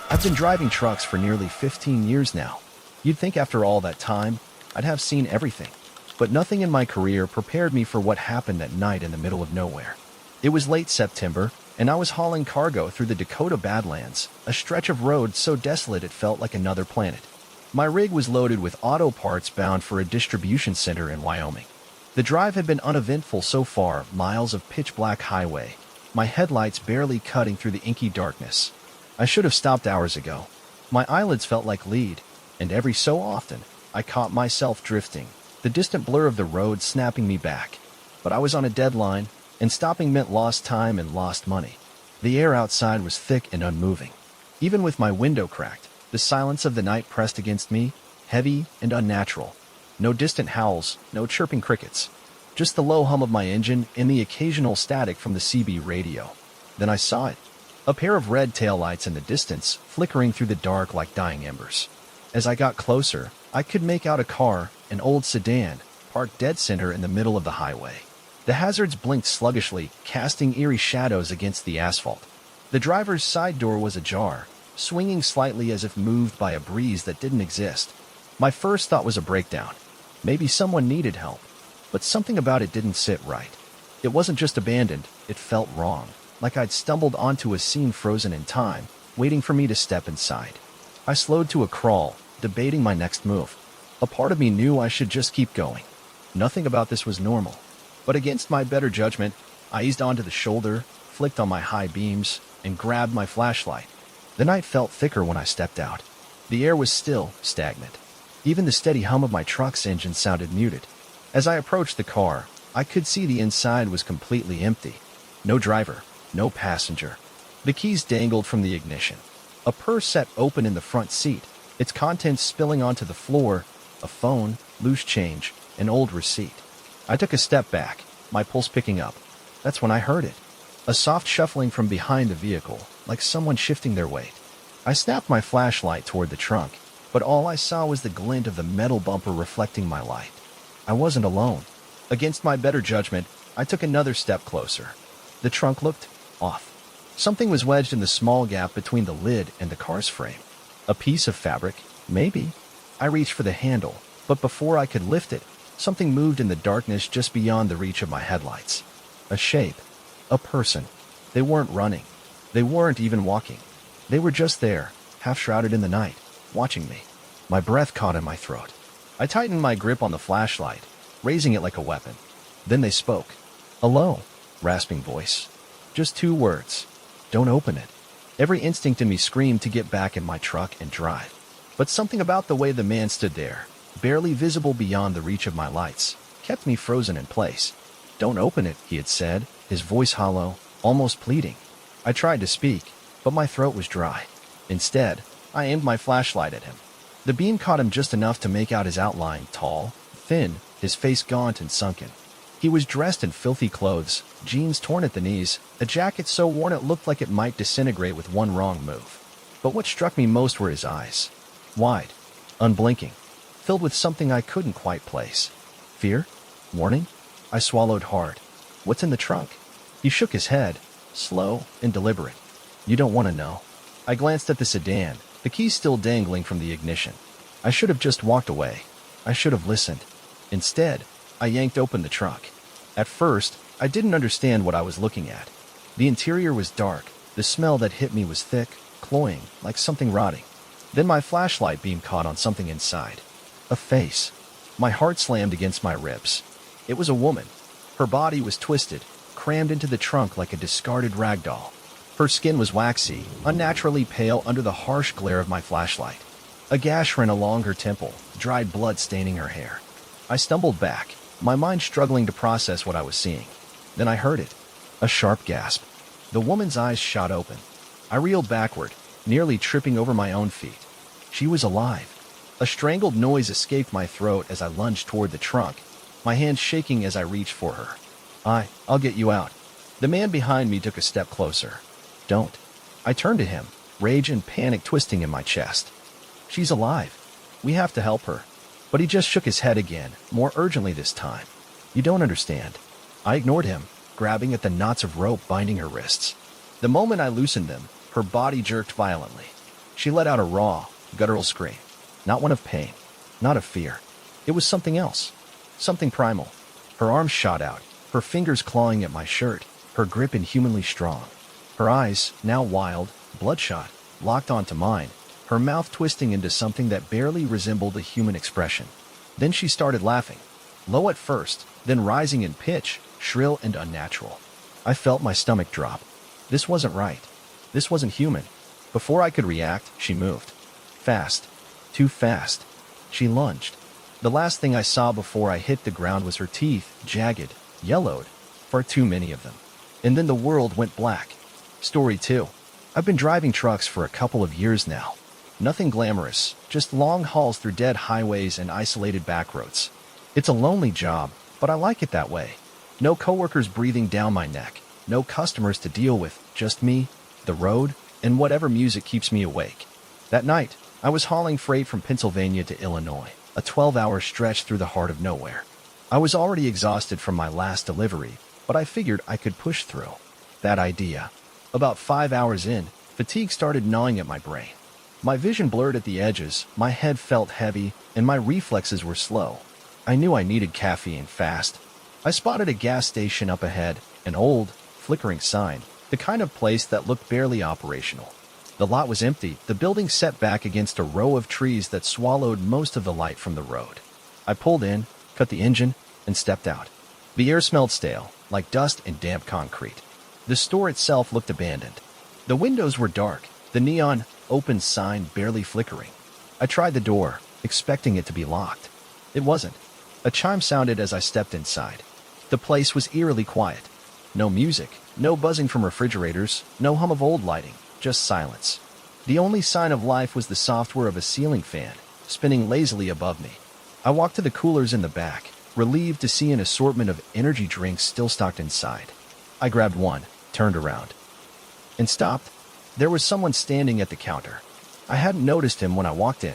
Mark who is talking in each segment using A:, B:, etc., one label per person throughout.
A: I've been driving trucks for nearly 15 years now. You'd think after all that time, I'd have seen everything. But nothing in my career prepared me for what happened that night in the middle of nowhere. It was late September, and I was hauling cargo through the Dakota Badlands, a stretch of road so desolate it felt like another planet. My rig was loaded with auto parts bound for a distribution center in Wyoming. The drive had been uneventful so far, miles of pitch-black highway, my headlights barely cutting through the inky darkness. I should have stopped hours ago. My eyelids felt like lead, and every so often, I caught myself drifting, the distant blur of the road snapping me back. But I was on a deadline, and stopping meant lost time and lost money. The air outside was thick and unmoving. Even with my window cracked, the silence of the night pressed against me, heavy and unnatural. No distant howls, no chirping crickets. Just the low hum of my engine and the occasional static from the CB radio. Then I saw it. A pair of red taillights in the distance, flickering through the dark like dying embers. As I got closer, I could make out a car, an old sedan, parked dead center in the middle of the highway. The hazards blinked sluggishly, casting eerie shadows against the asphalt. The driver's side door was ajar, swinging slightly as if moved by a breeze that didn't exist. My first thought was a breakdown. Maybe someone needed help, but something about it didn't sit right. It wasn't just abandoned, it felt wrong, like I'd stumbled onto a scene frozen in time, waiting for me to step inside. I slowed to a crawl, debating my next move. A part of me knew I should just keep going. Nothing about this was normal. But against my better judgment, I eased onto the shoulder, flicked on my high beams, and grabbed my flashlight. The night felt thicker when I stepped out. The air was still, stagnant. Even the steady hum of my truck's engine sounded muted. As I approached the car, I could see the inside was completely empty. No driver, no passenger. The keys dangled from the ignition. A purse sat open in the front seat, its contents spilling onto the floor, a phone, loose change, an old receipt. I took a step back, my pulse picking up. That's when I heard it. A soft shuffling from behind the vehicle, like someone shifting their weight. I snapped my flashlight toward the trunk, but all I saw was the glint of the metal bumper reflecting my light. I wasn't alone. Against my better judgment, I took another step closer. The trunk looked off. Something was wedged in the small gap between the lid and the car's frame. A piece of fabric, maybe. I reached for the handle, but before I could lift it, something moved in the darkness just beyond the reach of my headlights. A shape. A person. They weren't running. They weren't even walking. They were just there, half shrouded in the night, watching me. My breath caught in my throat. I tightened my grip on the flashlight, raising it like a weapon. Then they spoke. A low, rasping voice. Just 2 words. Don't open it. Every instinct in me screamed to get back in my truck and drive. But something about the way the man stood there, barely visible beyond the reach of my lights, kept me frozen in place. Don't open it, he had said, his voice hollow, almost pleading. I tried to speak, but my throat was dry. Instead, I aimed my flashlight at him. The beam caught him just enough to make out his outline, tall, thin, his face gaunt and sunken. He was dressed in filthy clothes, jeans torn at the knees, a jacket so worn it looked like it might disintegrate with one wrong move. But what struck me most were his eyes. Wide, unblinking, filled with something I couldn't quite place. Fear? Warning? I swallowed hard. What's in the trunk? He shook his head, slow and deliberate. You don't want to know. I glanced at the sedan, the keys still dangling from the ignition. I should have just walked away. I should have listened. Instead, I yanked open the trunk. At first, I didn't understand what I was looking at. The interior was dark. The smell that hit me was thick, cloying, like something rotting. Then my flashlight beam caught on something inside. A face. My heart slammed against my ribs. It was a woman. Her body was twisted, crammed into the trunk like a discarded rag doll. Her skin was waxy, unnaturally pale under the harsh glare of my flashlight. A gash ran along her temple, dried blood staining her hair. I stumbled back, my mind struggling to process what I was seeing. Then I heard it. A sharp gasp. The woman's eyes shot open. I reeled backward, nearly tripping over my own feet. She was alive. A strangled noise escaped my throat as I lunged toward the trunk, my hands shaking as I reached for her. I'll get you out. The man behind me took a step closer. Don't. I turned to him, rage and panic twisting in my chest. She's alive. We have to help her. But he just shook his head again, more urgently this time. You don't understand. I ignored him, grabbing at the knots of rope binding her wrists. The moment I loosened them, her body jerked violently. She let out a raw, guttural scream. Not one of pain, not of fear. It was something else, something primal. Her arms shot out, her fingers clawing at my shirt, her grip inhumanly strong. Her eyes, now wild, bloodshot, locked onto mine, her mouth twisting into something that barely resembled a human expression. Then she started laughing, low at first, then rising in pitch, shrill and unnatural. I felt my stomach drop. This wasn't right. This wasn't human. Before I could react, she moved. Fast. Too fast. She lunged. The last thing I saw before I hit the ground was her teeth, jagged, yellowed, far too many of them. And then the world went black. Story 2. I've been driving trucks for a couple of years now. Nothing glamorous, just long hauls through dead highways and isolated backroads. It's a lonely job, but I like it that way. No coworkers breathing down my neck, no customers to deal with, just me, the road, and whatever music keeps me awake. That night, I was hauling freight from Pennsylvania to Illinois, a 12-hour stretch through the heart of nowhere. I was already exhausted from my last delivery, but I figured I could push through. That idea. About 5 hours in, fatigue started gnawing at my brain. My vision blurred at the edges, my head felt heavy, and my reflexes were slow. I knew I needed caffeine fast. I spotted a gas station up ahead, an old, flickering sign, the kind of place that looked barely operational. The lot was empty, the building set back against a row of trees that swallowed most of the light from the road. I pulled in, cut the engine, and stepped out. The air smelled stale, like dust and damp concrete. The store itself looked abandoned. The windows were dark, the neon, open sign barely flickering. I tried the door, expecting it to be locked. It wasn't. A chime sounded as I stepped inside. The place was eerily quiet. No music, no buzzing from refrigerators, no hum of old lighting, just silence. The only sign of life was the soft whir of a ceiling fan, spinning lazily above me. I walked to the coolers in the back, relieved to see an assortment of energy drinks still stocked inside. I grabbed one, turned around, and stopped. There was someone standing at the counter. I hadn't noticed him when I walked in.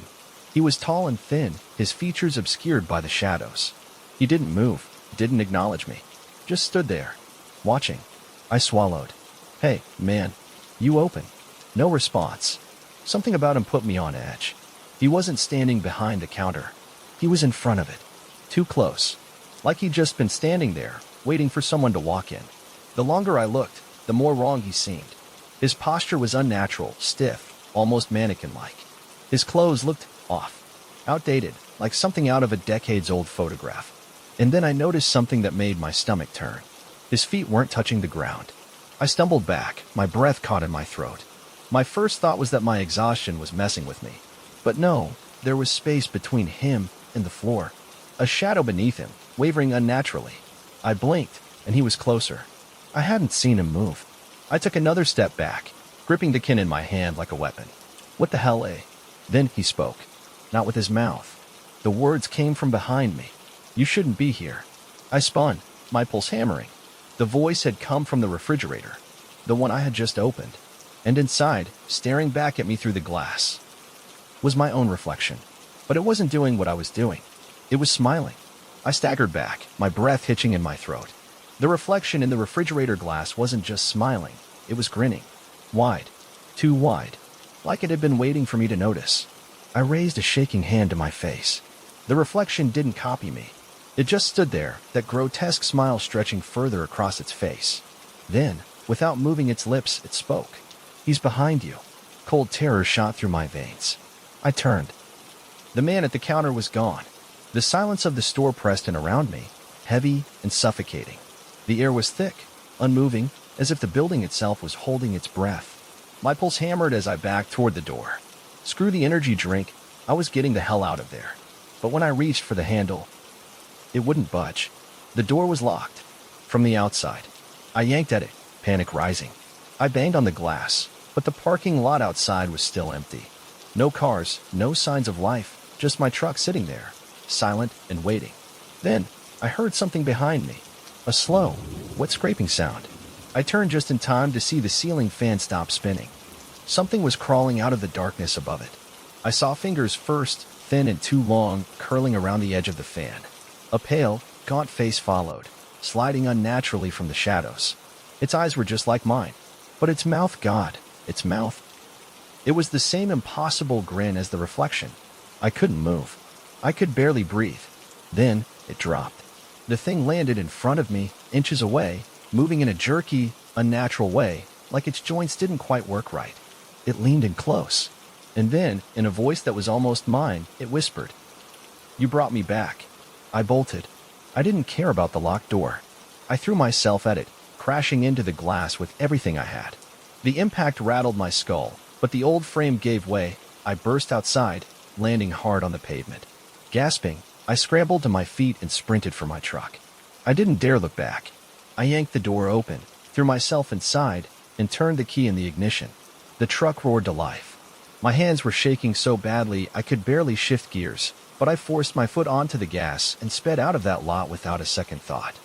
A: He was tall and thin, his features obscured by the shadows. He didn't move, didn't acknowledge me, just stood there, watching. I swallowed. "Hey, man, you open." No response. Something about him put me on edge. He wasn't standing behind the counter. He was in front of it. Too close. Like he'd just been standing there, waiting for someone to walk in. The longer I looked, the more wrong he seemed. His posture was unnatural, stiff, almost mannequin-like. His clothes looked off, outdated, like something out of a decades-old photograph. And then I noticed something that made my stomach turn. His feet weren't touching the ground. I stumbled back, my breath caught in my throat. My first thought was that my exhaustion was messing with me. But no, there was space between him and the floor. A shadow beneath him, wavering unnaturally. I blinked, and he was closer. I hadn't seen him move. I took another step back, gripping the can in my hand like a weapon. "What the hell, eh?" Then he spoke. Not with his mouth. The words came from behind me. "You shouldn't be here." I spun, my pulse hammering. The voice had come from the refrigerator, the one I had just opened. And inside, staring back at me through the glass, was my own reflection. But it wasn't doing what I was doing. It was smiling. I staggered back, my breath hitching in my throat. The reflection in the refrigerator glass wasn't just smiling, it was grinning. Wide. Too wide. Like it had been waiting for me to notice. I raised a shaking hand to my face. The reflection didn't copy me. It just stood there, that grotesque smile stretching further across its face. Then, without moving its lips, it spoke. "He's behind you." Cold terror shot through my veins. I turned. The man at the counter was gone. The silence of the store pressed in around me, heavy and suffocating. The air was thick, unmoving, as if the building itself was holding its breath. My pulse hammered as I backed toward the door. Screw the energy drink, I was getting the hell out of there. But when I reached for the handle, it wouldn't budge. The door was locked. From the outside. I yanked at it, panic rising. I banged on the glass, but the parking lot outside was still empty. No cars, no signs of life, just my truck sitting there, silent and waiting. Then, I heard something behind me. A slow, wet scraping sound. I turned just in time to see the ceiling fan stop spinning. Something was crawling out of the darkness above it. I saw fingers first, thin and too long, curling around the edge of the fan. A pale, gaunt face followed, sliding unnaturally from the shadows. Its eyes were just like mine. But its mouth, God, its mouth. It was the same impossible grin as the reflection. I couldn't move. I could barely breathe. Then it dropped. The thing landed in front of me, inches away, moving in a jerky, unnatural way, like its joints didn't quite work right. It leaned in close. And then, in a voice that was almost mine, it whispered, "You brought me back." I bolted. I didn't care about the locked door. I threw myself at it, crashing into the glass with everything I had. The impact rattled my skull, but the old frame gave way. I burst outside, landing hard on the pavement. Gasping, I scrambled to my feet and sprinted for my truck. I didn't dare look back. I yanked the door open, threw myself inside, and turned the key in the ignition. The truck roared to life. My hands were shaking so badly I could barely shift gears, but I forced my foot onto the gas and sped out of that lot without a second thought.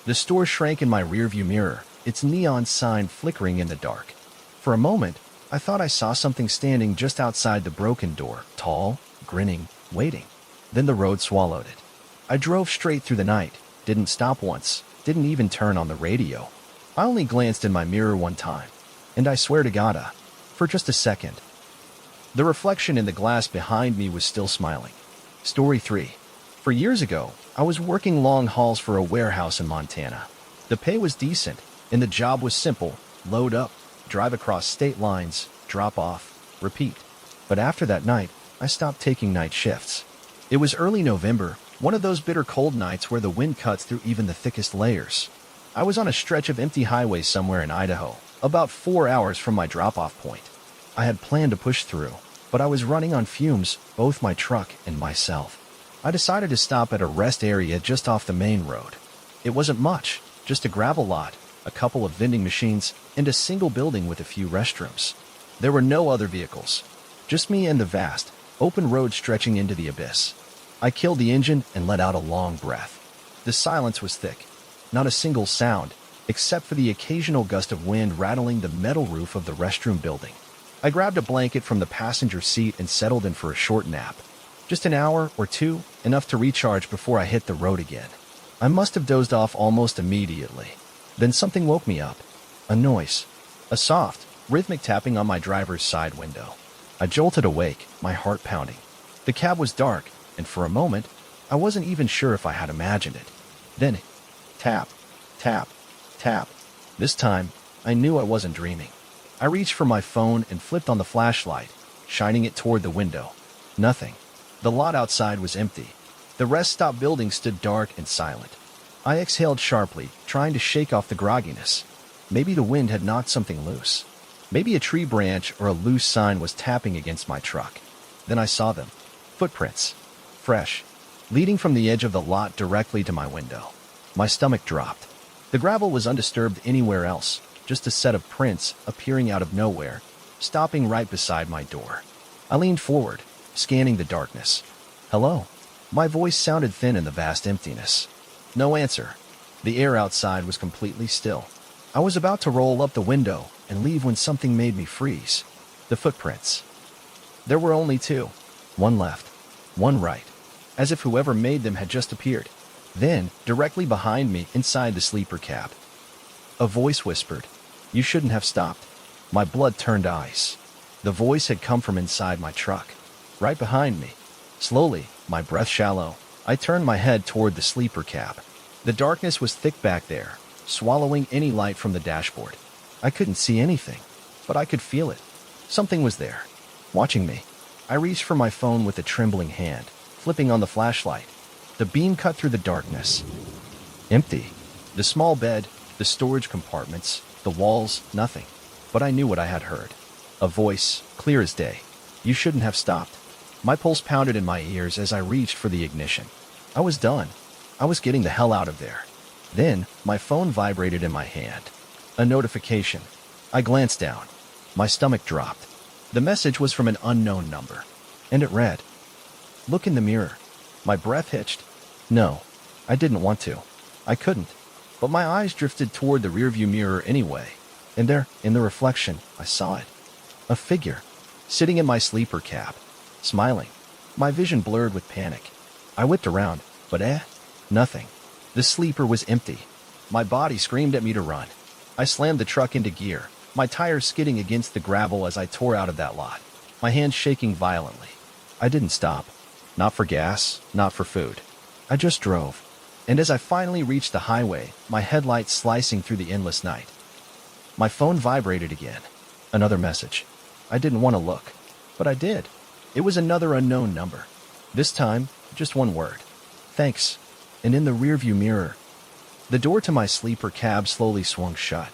A: The store shrank in my rearview mirror, its neon sign flickering in the dark. For a moment, I thought I saw something standing just outside the broken door, tall, grinning, waiting. Then the road swallowed it. I drove straight through the night, didn't stop once, didn't even turn on the radio. I only glanced in my mirror one time, and I swear to God, for just a second. The reflection in the glass behind me was still smiling. Story 3. For years ago, I was working long hauls for a warehouse in Montana. The pay was decent, and the job was simple: load up, drive across state lines, drop off, repeat. But after that night, I stopped taking night shifts. It was early November, one of those bitter cold nights where the wind cuts through even the thickest layers. I was on a stretch of empty highway somewhere in Idaho, about 4 hours from my drop-off point. I had planned to push through, but I was running on fumes, both my truck and myself. I decided to stop at a rest area just off the main road. It wasn't much, just a gravel lot, a couple of vending machines, and a single building with a few restrooms. There were no other vehicles, just me and the vast, open road stretching into the abyss. I killed the engine and let out a long breath. The silence was thick. Not a single sound, except for the occasional gust of wind rattling the metal roof of the restroom building. I grabbed a blanket from the passenger seat and settled in for a short nap. Just an hour or two, enough to recharge before I hit the road again. I must have dozed off almost immediately. Then something woke me up. A noise. A soft, rhythmic tapping on my driver's side window. I jolted awake, my heart pounding. The cab was dark, and for a moment, I wasn't even sure if I had imagined it. Then, tap, tap, tap. This time, I knew I wasn't dreaming. I reached for my phone and flipped on the flashlight, shining it toward the window. Nothing. The lot outside was empty. The rest stop building stood dark and silent. I exhaled sharply, trying to shake off the grogginess. Maybe the wind had knocked something loose. Maybe a tree branch or a loose sign was tapping against my truck. Then I saw them. Footprints. Fresh. Leading from the edge of the lot directly to my window. My stomach dropped. The gravel was undisturbed anywhere else, just a set of prints appearing out of nowhere, stopping right beside my door. I leaned forward, scanning the darkness. "Hello?" My voice sounded thin in the vast emptiness. No answer. The air outside was completely still. I was about to roll up the window and leave when something made me freeze. The footprints. There were only two. One left, one right, as if whoever made them had just appeared. Then, directly behind me, inside the sleeper cab, a voice whispered, "You shouldn't have stopped." My blood turned ice. The voice had come from inside my truck, right behind me. Slowly, my breath shallow, I turned my head toward the sleeper cab. The darkness was thick back there, swallowing any light from the dashboard. I couldn't see anything, but I could feel it. Something was there, watching me. I reached for my phone with a trembling hand, flipping on the flashlight. The beam cut through the darkness. Empty. The small bed, the storage compartments, the walls, nothing. But I knew what I had heard. A voice, clear as day. "You shouldn't have stopped." My pulse pounded in my ears as I reached for the ignition. I was done. I was getting the hell out of there. Then, my phone vibrated in my hand. A notification. I glanced down. My stomach dropped. The message was from an unknown number. And it read, "Look in the mirror." My breath hitched. No, I didn't want to. I couldn't. But my eyes drifted toward the rearview mirror anyway. And there, in the reflection, I saw it. A figure, sitting in my sleeper cab, smiling. My vision blurred with panic. I whipped around, but nothing. The sleeper was empty. My body screamed at me to run. I slammed the truck into gear, my tires skidding against the gravel as I tore out of that lot. my hands shaking violently. I didn't stop. Not for gas, not for food. I just drove. And as I finally reached the highway, my headlights slicing through the endless night, my phone vibrated again. Another message. I didn't want to look, but I did. It was another unknown number. This time, just one word. Thanks. And in the rearview mirror, the door to my sleeper cab slowly swung shut.